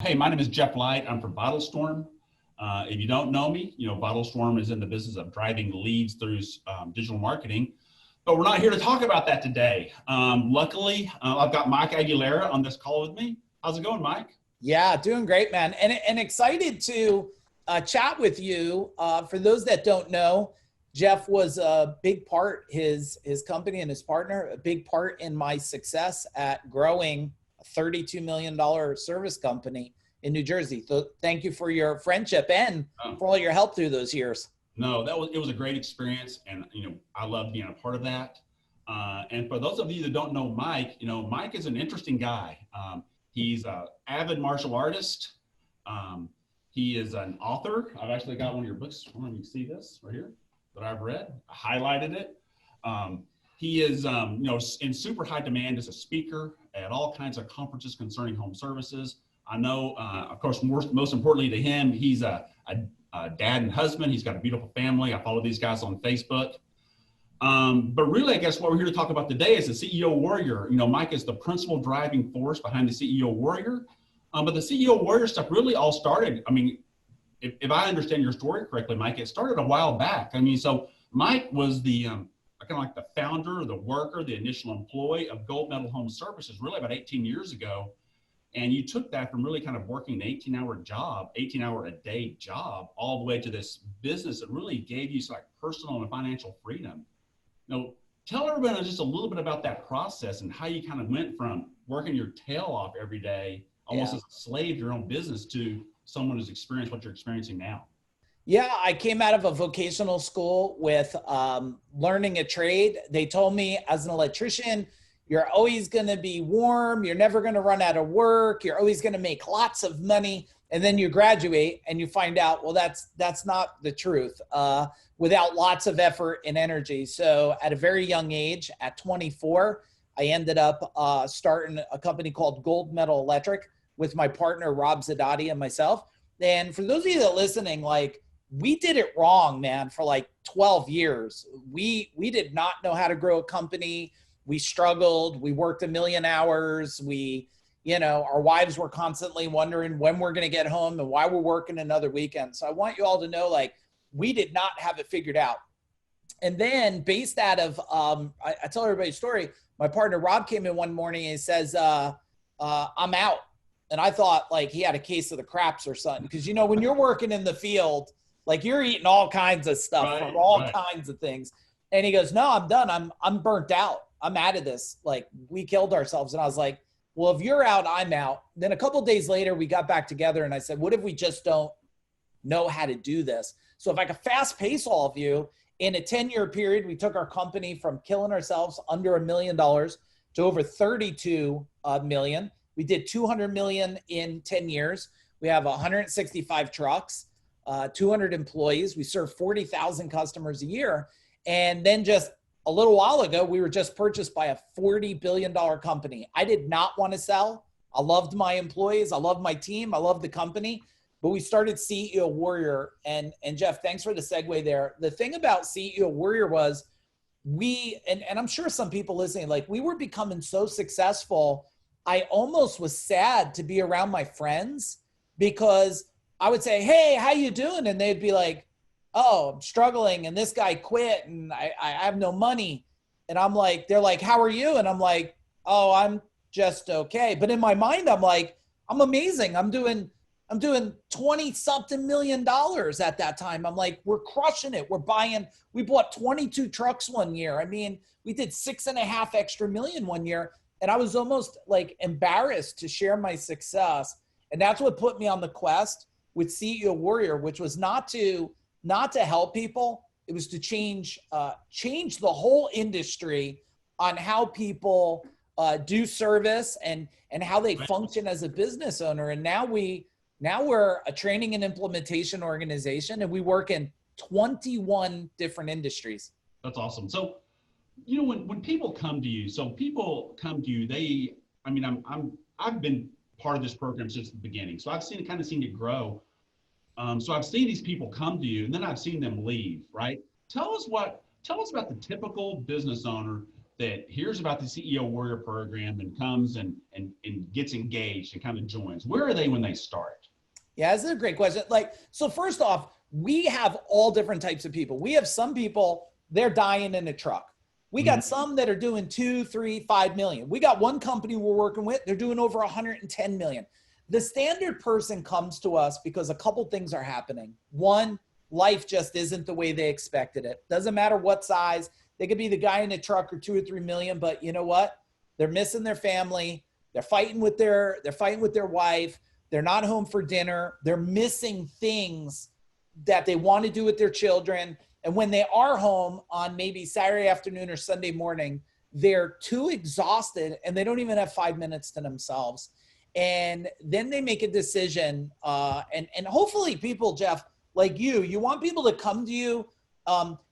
Hey, my name is Jeff Light. I'm from VitalStorm. If you don't know me, VitalStorm is in the business of driving leads through digital marketing. But we're not here to talk about that today. Luckily, I've got Mike Agugliaro on this call with me. How's it going, Mike? Yeah, doing great, man. And excited to chat with you. For those that don't know, Jeff was a big part, his company and his partner, a big part in my success at growing a $32 million service company in New Jersey. So thank you for your friendship and for all your help through those years. No, it was a great experience, and I love being a part of that. And for those of you that don't know Mike, Mike is an interesting guy. He's an avid martial artist. He is an author. I've actually got one of your books. I don't know if you can see this right here that I've read. I highlighted it. He is, in super high demand as a speaker at all kinds of conferences concerning home services. I know, of course, most importantly to him, he's a dad and husband. He's got a beautiful family. I follow these guys on Facebook. But really, I guess what we're here to talk about today is the CEO Warrior. Mike is the principal driving force behind the CEO Warrior. But the CEO Warrior stuff really all started, if I understand your story correctly, Mike, it started a while back. So Mike was the kind of like the founder, the worker, the initial employee of Gold Medal Home Services really about 18 years ago. And you took that from really kind of working an 18-hour a day job, all the way to this business that really gave you some like personal and financial freedom. Tell everybody just a little bit about that process and how you kind of went from working your tail off every day, almost as a slave to your own business, to someone who's experienced what you're experiencing now. Yeah, I came out of a vocational school with learning a trade. They told me as an electrician, you're always going to be warm. You're never going to run out of work. You're always going to make lots of money. And then you graduate and you find out, well, that's not the truth without lots of effort and energy. So at a very young age, at 24, I ended up starting a company called Gold Medal Electric with my partner, Rob Zadati, and myself. And for those of you that are listening, we did it wrong, man, for 12 years. We did not know how to grow a company. We struggled. We worked a million hours. Our wives were constantly wondering when we're going to get home and why we're working another weekend. So I want you all to know, we did not have it figured out. And then based out of, I tell everybody a story. My partner, Rob, came in one morning and he says, I'm out. And I thought he had a case of the craps or something. Because, when you're working in the field, you're eating all kinds of stuff from all kinds of things. And he goes, no, I'm done. I'm burnt out. I'm out of this. We killed ourselves. And I was like, well, if you're out, I'm out. Then a couple of days later, we got back together and I said, what if we just don't know how to do this? So if I could fast pace all of you, in a 10-year period, we took our company from killing ourselves under $1 million to over 32 million. We did 200 million in 10 years. We have 165 trucks, 200 employees. We serve 40,000 customers a year. And then just a little while ago, we were just purchased by a $40 billion company. I did not want to sell. I loved my employees. I loved my team. I loved the company. But we started CEO Warrior. And Jeff, thanks for the segue there. The thing about CEO Warrior was and I'm sure some people listening, we were becoming so successful, I almost was sad to be around my friends because I would say, hey, how you doing? And they'd be like, oh, I'm struggling and this guy quit and I have no money. And I'm like, they're like, how are you? And I'm like, oh, I'm just okay. But in my mind, I'm like, I'm amazing. I'm doing 20 something million dollars at that time. I'm like, we're crushing it. We bought 22 trucks one year. We did 6.5 extra million one year. And I was almost embarrassed to share my success. And that's what put me on the quest with CEO Warrior, which was not to help people. It was to change the whole industry on how people do service and how they function as a business owner. And now we're a training and implementation organization, and we work in 21 different industries. That's awesome. So, when people come to you, I've been part of this program since the beginning. So I've seen it grow. So I've seen these people come to you and then I've seen them leave, right? Tell us about the typical business owner that hears about the CEO Warrior program and comes and gets engaged and kind of joins? Where are they when they start? Yeah, that's a great question. Like, so first off, we have all different types of people. We have some people, they're dying in a truck. We got some that are doing 2, 3, 5 million. We got one company we're working with, they're doing over 110 million. The standard person comes to us because a couple things are happening. One, life just isn't the way they expected it. Doesn't matter what size. They could be the guy in a truck or 2 or 3 million, but you know what? They're missing their family. They're fighting with their wife. They're not home for dinner. They're missing things that they want to do with their children. And when they are home on maybe Saturday afternoon or Sunday morning, they're too exhausted and they don't even have 5 minutes to themselves. And then they make a decision. And hopefully people, Jeff, like you want people to come to you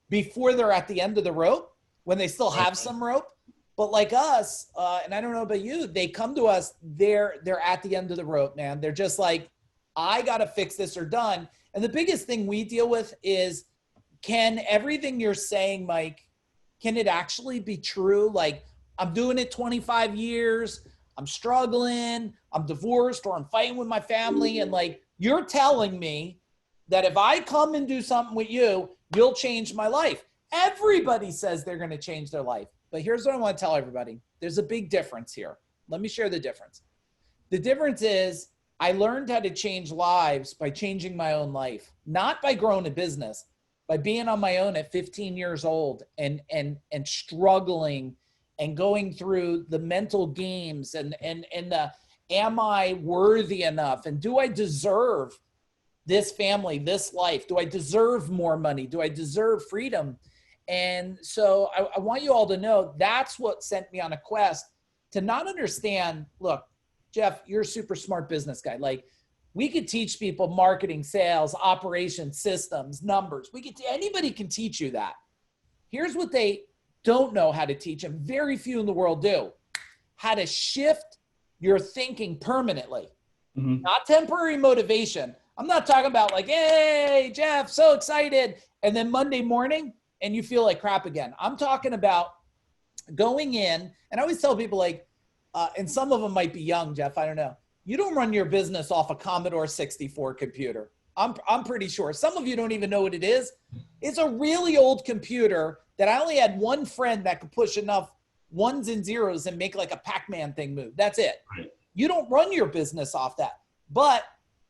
before they're at the end of the rope, when they still have some rope. But like us, and I don't know about you, they come to us, they're at the end of the rope, man. They're just like, I got to fix this or done. And the biggest thing we deal with is, can everything you're saying, Mike, can it actually be true? Like, I'm doing it 25 years, I'm struggling, I'm divorced, or I'm fighting with my family. And like, you're telling me that if I come and do something with you, you'll change my life. Everybody says they're going to change their life. But here's what I want to tell everybody. There's a big difference here. Let me share the difference. The difference is I learned how to change lives by changing my own life, not by growing a business, by being on my own at 15 years old and struggling and going through the mental games and the, am I worthy enough? And do I deserve this family, this life? Do I deserve more money? Do I deserve freedom? And so I want you all to know that's what sent me on a quest to not understand, look, Jeff, you're a super smart business guy. Like, we could teach people marketing, sales, operations, systems, numbers. Anybody can teach you that. Here's what they don't know how to teach, and very few in the world do: how to shift your thinking permanently, not temporary motivation. I'm not talking about like, hey, Jeff, so excited, and then Monday morning, and you feel like crap again. I'm talking about going in, and I always tell people like, and some of them might be young, Jeff, I don't know. You don't run your business off a Commodore 64 computer. I'm pretty sure. Some of you don't even know what it is. It's a really old computer that I only had one friend that could push enough ones and zeros and make like a Pac-Man thing move. That's it. Right. You don't run your business off that. But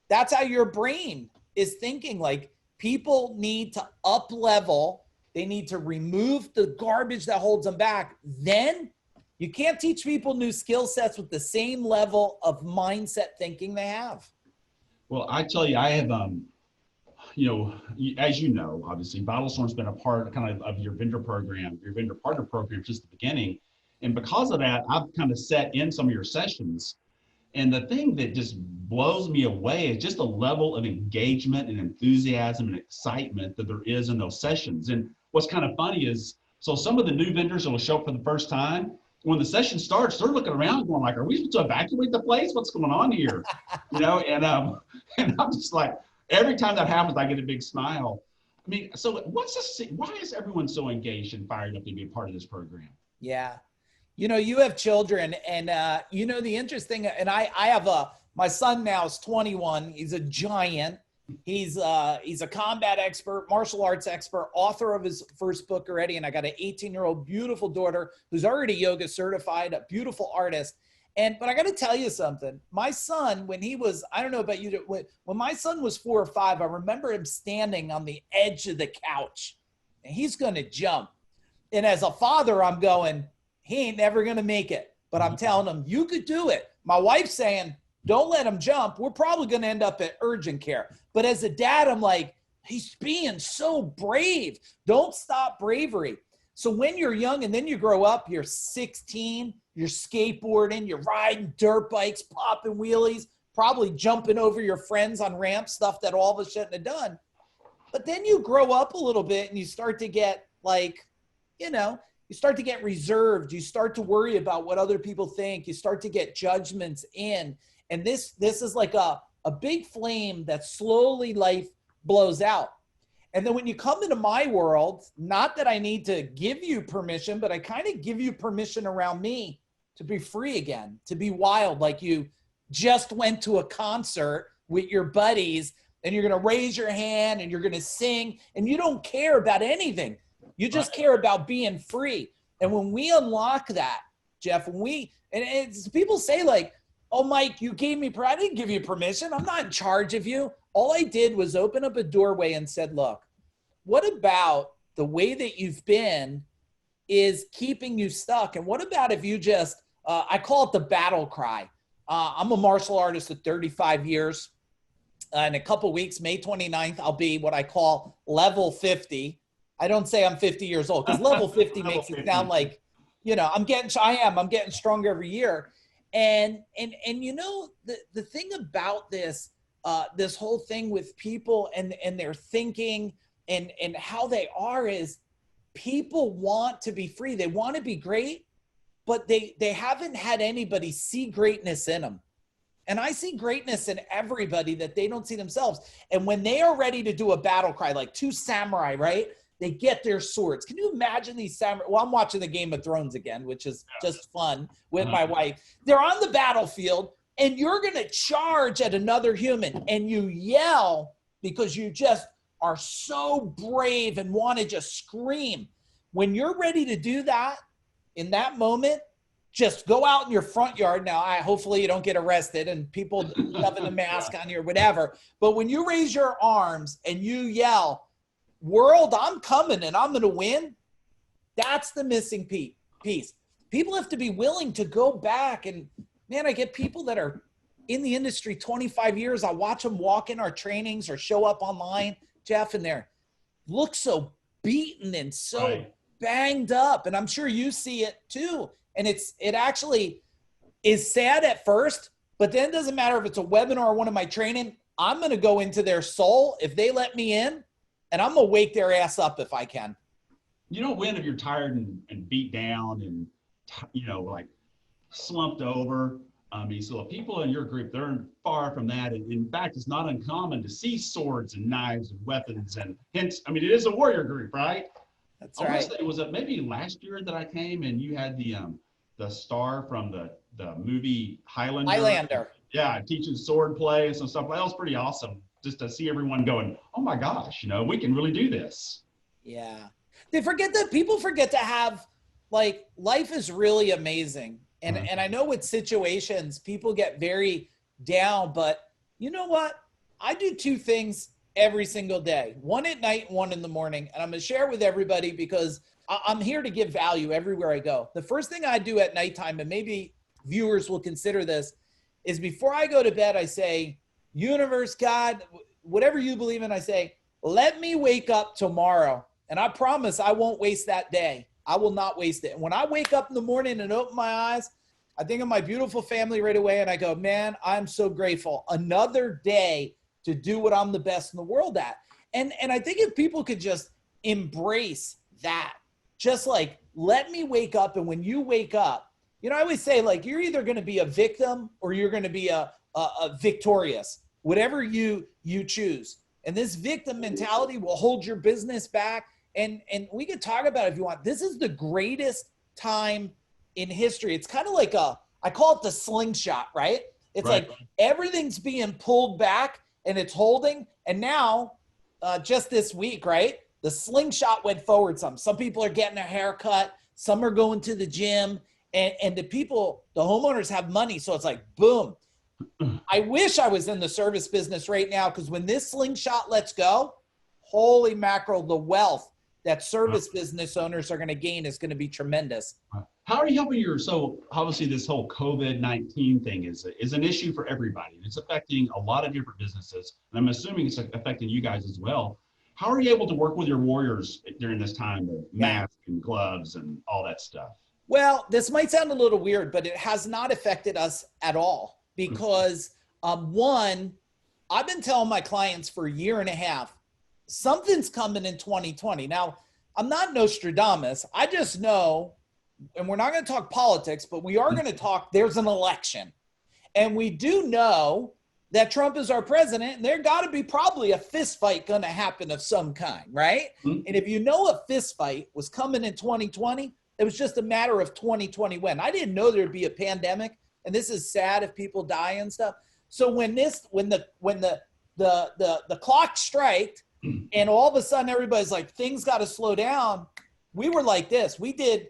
that's how your brain is thinking. Like, people need to up level. They need to remove the garbage that holds them back. Then you can't teach people new skill sets with the same level of mindset thinking they have. Well, I tell you, I have, as you know, obviously, VitalStorm's been a part of your vendor program, your vendor partner program since the beginning. And because of that, I've kind of set in some of your sessions. And the thing that just blows me away is just the level of engagement and enthusiasm and excitement that there is in those sessions. And what's kind of funny is, so some of the new vendors that will show up for the first time, when the session starts, they're looking around going like, are we supposed to evacuate the place? What's going on here? And I'm just like, every time that happens, I get a big smile. I mean, so why is everyone so engaged and fired up to be a part of this program? Yeah. You have children, and the interesting, and I have my son now is 21. He's a giant. He's a combat expert, martial arts expert, author of his first book already. And I got an 18-year-old beautiful daughter who's already yoga certified, a beautiful artist. But I got to tell you something. My son, when he was, I don't know about you, when my son was 4 or 5, I remember him standing on the edge of the couch, and he's going to jump. And as a father, I'm going, he ain't never going to make it. But I'm telling him, you could do it. My wife's saying, don't let him jump. We're probably going to end up at urgent care. But as a dad, I'm like, he's being so brave. Don't stop bravery. So when you're young and then you grow up, you're 16, you're skateboarding, you're riding dirt bikes, popping wheelies, probably jumping over your friends on ramps, stuff that all of us shouldn't have done. But then you grow up a little bit and you start to get like, you start to get reserved. You start to worry about what other people think. You start to get judgments in. And this is like a big flame that slowly life blows out. And then when you come into my world, not that I need to give you permission, but I kind of give you permission around me to be free again, to be wild. Like you just went to a concert with your buddies and you're going to raise your hand and you're going to sing and you don't care about anything. You just care about being free. And when we unlock that, Jeff, and it's people say like, oh, Mike, you gave me, I didn't give you permission. I'm not in charge of you. All I did was open up a doorway and said, look, what about the way that you've been is keeping you stuck? And what about if you just, I call it the battle cry. I'm a martial artist at 35 years. In a couple weeks, May 29th, I'll be what I call level 50. I don't say I'm 50 years old because level 50 makes it sound like, I'm getting stronger every year. And the thing about this, this whole thing with people and their thinking and how they are is people want to be free. They want to be great, but they haven't had anybody see greatness in them. And I see greatness in everybody that they don't see themselves. And when they are ready to do a battle cry, like two samurai, right? They get their swords. Can you imagine these samurai? Well, I'm watching the Game of Thrones again, which is just fun with my wife. They're on the battlefield and you're going to charge at another human and you yell because you just are so brave and want to just scream. When you're ready to do that in that moment, just go out in your front yard. Now, hopefully you don't get arrested and people shoving a mask on you or whatever. But when you raise your arms and you yell, world, I'm coming and I'm going to win, that's the missing piece. People have to be willing to go back. And, man, I get people that are in the industry 25 years. I watch them walk in our trainings or show up online, Jeff, and they look so beaten and so banged up. And I'm sure you see it too. And it actually is sad at first, but then it doesn't matter if it's a webinar or one of my training. I'm going to go into their soul if they let me in, and I'm going to wake their ass up if I can. You don't win if you're tired and beat down and, like slumped over. So the people in your group, they're far from that. And in fact, it's not uncommon to see swords and knives and weapons. And hence, it is a warrior group, right? That's right. Say, was it maybe last year that I came and you had the star from the movie Highlander? Yeah, teaching sword play and some stuff. That was pretty awesome just to see everyone going, oh my gosh, we can really do this. Yeah. People forget to have, like, life is really amazing. And I know with situations, people get very down, but you know what? I do two things every single day, one at night and one in the morning. And I'm going to share it with everybody because I'm here to give value everywhere I go. The first thing I do at nighttime, and maybe viewers will consider this, is before I go to bed, I say, universe, God, whatever you believe in, I say, let me wake up tomorrow. And I promise I won't waste that day. I will not waste it. And when I wake up in the morning and open my eyes, I think of my beautiful family right away. And I go, man, I'm so grateful. Another day to do what I'm the best in the world at. And I think if people could just embrace that, just like, let me wake up. And when you wake up, I always say, like, you're either going to be a victim or you're going to be a victorious, whatever you choose. And this victim mentality will hold your business back. And we could talk about it if you want. This is the greatest time in history. It's kind of like I call it the slingshot, right? It's like everything's being pulled back and it's holding. And now, just this week, right? The slingshot went forward some. Some people are getting a haircut. Some are going to the gym. And the homeowners have money. So it's like, boom. I wish I was in the service business right now, because when this slingshot lets go, holy mackerel, the wealth that service business owners are going to gain is going to be tremendous. How are you helping so obviously this whole COVID-19 thing is an issue for everybody. It's affecting a lot of different businesses. And I'm assuming it's affecting you guys as well. How are you able to work with your warriors during this time with masks and gloves and all that stuff? Well, this might sound a little weird, but it has not affected us at all because, one, I've been telling my clients for a year and a half, something's coming in 2020. Now, I'm not Nostradamus. I just know, and we're not going to talk politics, but we are going to talk, there's an election. And we do know that Trump is our president, and there got to be probably a fist fight going to happen of some kind, right? Mm-hmm. And if you know a fist fight was coming in 2020, it was just a matter of 2020 when. I didn't know there'd be a pandemic, and this is sad if people die and stuff. So when the clock striked, and all of a sudden everybody's like, things got to slow down, we were like this. We did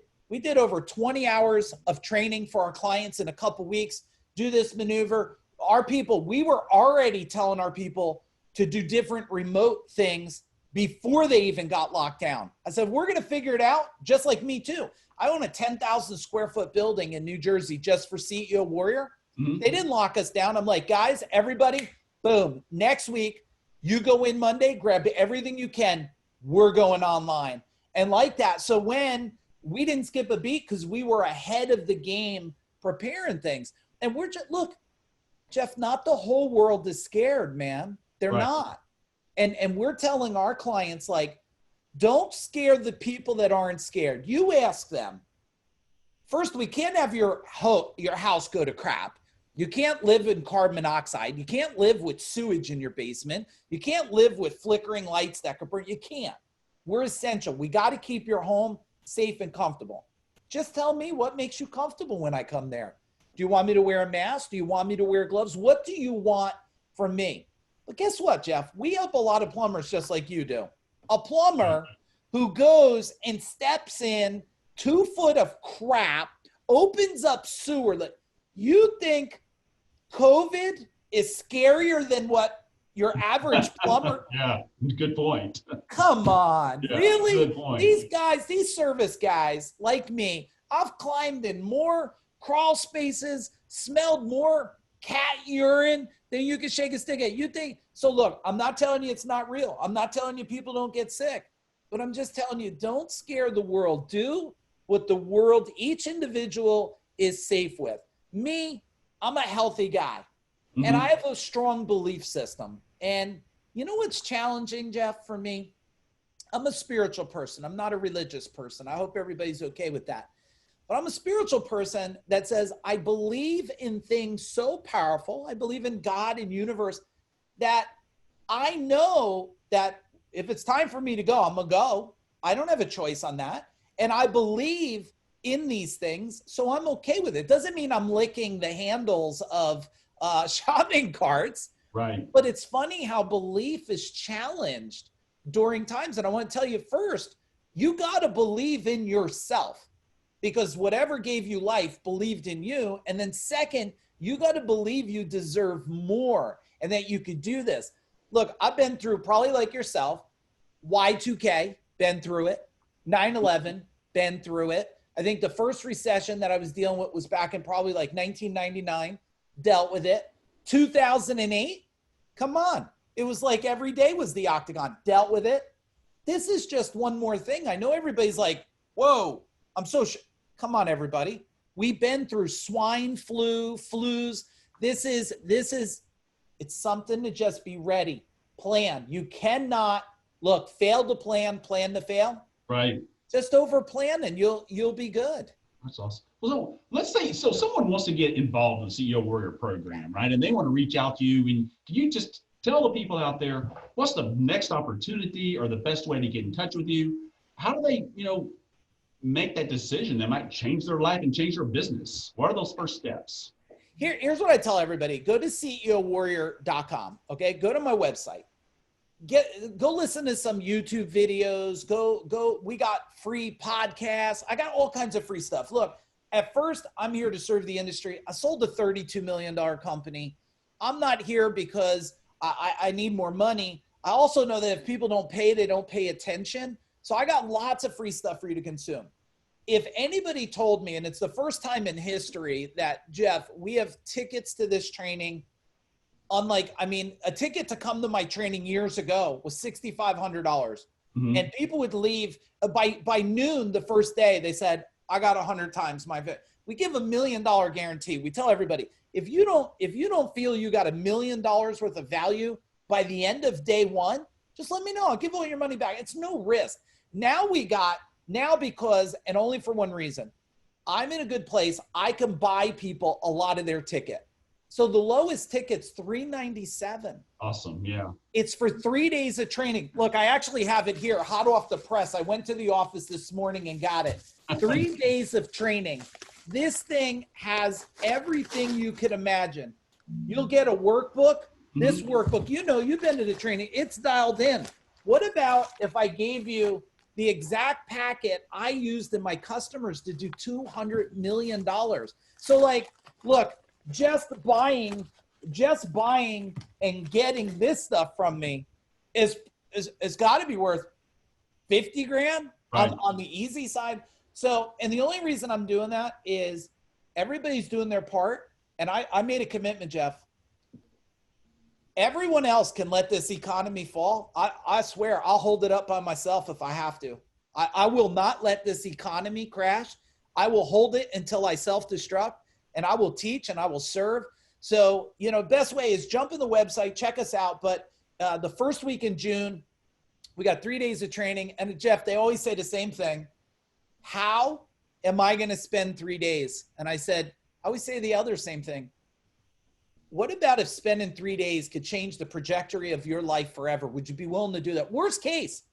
over 20 hours of training for our clients in a couple weeks, do this maneuver. Our people, we were already telling our people to do different remote things before they even got locked down. I said, we're going to figure it out, just like me too. I own a 10,000 square foot building in New Jersey just for CEO Warrior. Mm-hmm. They didn't lock us down. I'm like, guys, everybody, boom, next week, you go in Monday, grab everything you can. We're going online. And like that. So when we didn't skip a beat because we were ahead of the game preparing things. And we're just, look, Jeff, not the whole world is scared, man. They're right. Not. And we're telling our clients, like, don't scare the people that aren't scared. You ask them. First, we can't have your house go to crap. You can't live in carbon monoxide. You can't live with sewage in your basement. You can't live with flickering lights that could burn. You can't. We're essential. We got to keep your home safe and comfortable. Just tell me what makes you comfortable when I come there. Do you want me to wear a mask? Do you want me to wear gloves? What do you want from me? But guess what, Jeff? We help a lot of plumbers just like you do. A plumber who goes and steps in 2 foot of crap, opens up sewer. You think COVID is scarier than what your average plumber? Yeah, good point. Come on, yeah, really? Good point. These guys, these service guys like me, I've climbed in more crawl spaces, smelled more cat urine than you can shake a stick at. You think, so look, I'm not telling you it's not real. I'm not telling you people don't get sick, but I'm just telling you, don't scare the world. Do what the world, each individual is safe with. Me, I'm a healthy guy. Mm-hmm. And I have a strong belief system. And you know what's challenging, Jeff, for me? I'm a spiritual person. I'm not a religious person. I hope everybody's okay with that. But I'm a spiritual person that says, I believe in things so powerful. I believe in God and universe that I know that if it's time for me to go, I'm going to go. I don't have a choice on that. And I believe in these things, so I'm okay with it. Doesn't mean I'm licking the handles of shopping carts. Right. But it's funny how belief is challenged during times. And I want to tell you first, you got to believe in yourself. Because whatever gave you life believed in you. And then second, you got to believe you deserve more and that you could do this. Look, I've been through, probably like yourself, Y2K, been through it. 9/11, been through it. I think the first recession that I was dealing with was back in probably like 1999, dealt with it. 2008, come on. It was like every day was the octagon, dealt with it. This is just one more thing. I know everybody's like, whoa, I'm so come on, everybody. We've been through swine flu, flus. This is, it's something to just be ready. Plan. You cannot, look, fail to plan, plan to fail. Right. Just over plan and you'll be good. That's awesome. Well, so let's say, so someone wants to get involved in the CEO Warrior program, right? And they want to reach out to you. And can you just tell the people out there, what's the next opportunity or the best way to get in touch with you? How do they, make that decision that might change their life and change their business? What are those first steps? Here's what I tell everybody. Go to CEOwarrior.com. Okay. Go to my website. Go listen to some YouTube videos. Go. We got free podcasts. I got all kinds of free stuff. Look, at first I'm here to serve the industry. I sold a $32 million company. I'm not here because I need more money. I also know that if people don't pay, they don't pay attention. So I got lots of free stuff for you to consume. If anybody told me, and it's the first time in history that, Jeff, we have tickets to this training, a ticket to come to my training years ago was $6,500. Mm-hmm. And people would leave by noon the first day. They said, I got 100 times my fit. We give $1 million guarantee. We tell everybody, if you don't feel you got $1 million worth of value by the end of day one, just let me know. I'll give all your money back. It's no risk. Now because, and only for one reason, I'm in a good place. I can buy people a lot of their ticket. So the lowest ticket's $397. Awesome. Yeah. It's for 3 days of training. Look, I actually have it here, hot off the press. I went to the office this morning and got it. 3 days of training. This thing has everything you could imagine. You'll get a workbook. This workbook, you know, you've been to the training. It's dialed in. What about if I gave you the exact packet I used in my customers to do $200 million? So like, look, just buying and getting this stuff from me is got to be worth 50 grand on the easy side. So, and the only reason I'm doing that is everybody's doing their part. And I made a commitment, Jeff. Everyone else can let this economy fall. I swear I'll hold it up by myself if I have to. I will not let this economy crash. I will hold it until I self-destruct, and I will teach and I will serve. So, you know, best way is jump in the website, check us out. But the first week in June, we got 3 days of training. And Jeff, they always say the same thing. How am I going to spend 3 days? And I said, I always say the other same thing. What about if spending 3 days could change the trajectory of your life forever? Would you be willing to do that? Worst case,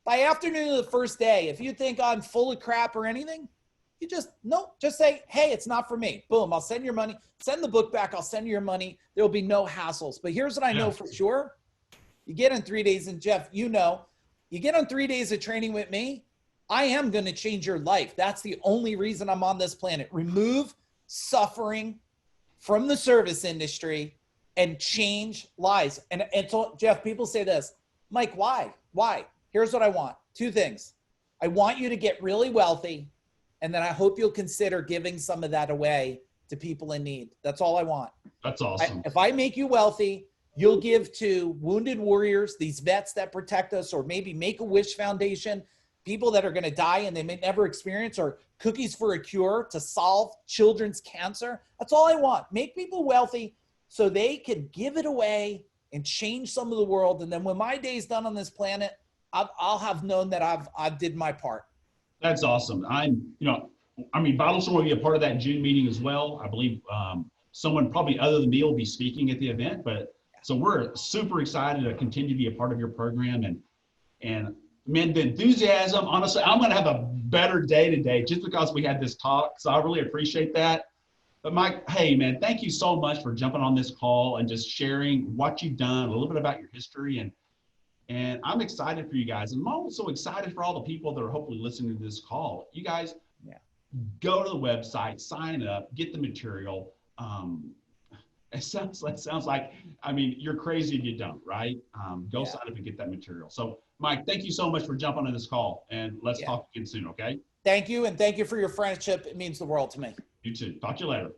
by afternoon of the first day, if you think I'm full of crap or anything, you just say, hey, it's not for me. Boom, I'll send your money. Send the book back. I'll send you your money. There will be no hassles. But here's what I know for sure. You get on 3 days, and Jeff, you know, you get on 3 days of training with me, I am going to change your life. That's the only reason I'm on this planet. Remove suffering from the service industry and change lives. And so, Jeff, people say this, Mike, why? Here's what I want. 2 things. I want you to get really wealthy, and then I hope you'll consider giving some of that away to people in need. That's all I want. That's awesome. If I make you wealthy, you'll give to wounded warriors, these vets that protect us, or maybe Make-A-Wish Foundation, people that are going to die and they may never experience, or Cookies for a Cure to solve children's cancer. That's all I want. Make people wealthy so they can give it away and change some of the world. And then when my day's done on this planet, I'll have known that I've did my part. That's awesome. VitalStorm will be a part of that June meeting as well. I believe someone probably other than me will be speaking at the event, but so we're super excited to continue to be a part of your program, and man, the enthusiasm, honestly, I'm going to have a better day today just because we had this talk. So I really appreciate that. But Mike, hey man, thank you so much for jumping on this call and just sharing what you've done, a little bit about your history. And I'm excited for you guys. And I'm also excited for all the people that are hopefully listening to this call. You guys, go to the website, sign up, get the material. It sounds like, I mean, you're crazy if you don't, right? Go sign up and get that material. So Mike, thank you so much for jumping on this call, and let's talk again soon, okay? Thank you, and thank you for your friendship. It means the world to me. You too. Talk to you later.